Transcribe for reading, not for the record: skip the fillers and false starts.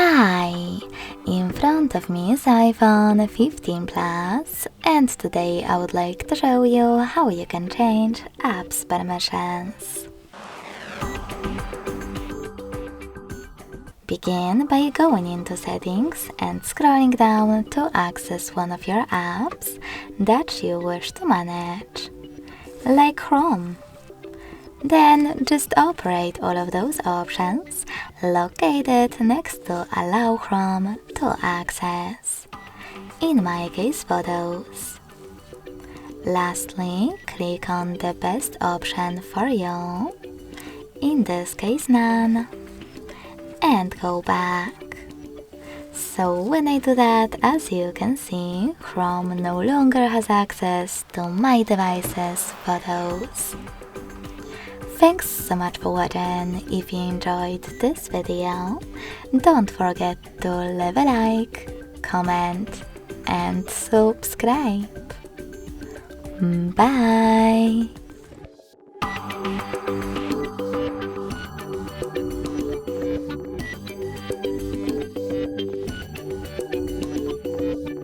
Hi! In front of me is iPhone 15 Plus, and today I would like to show you how you can change apps permissions. Begin by going into Settings and scrolling down to access one of your apps that you wish to manage, like Chrome. Then just operate all of those options located next to Allow Chrome to access, in my case Photos. Lastly, click on the best option for you, in this case None, and go back. So when I do that, as you can see, Chrome no longer has access to my device's photos. Thanks so much for watching. If you enjoyed this video, don't forget to leave a like, comment and subscribe. Bye!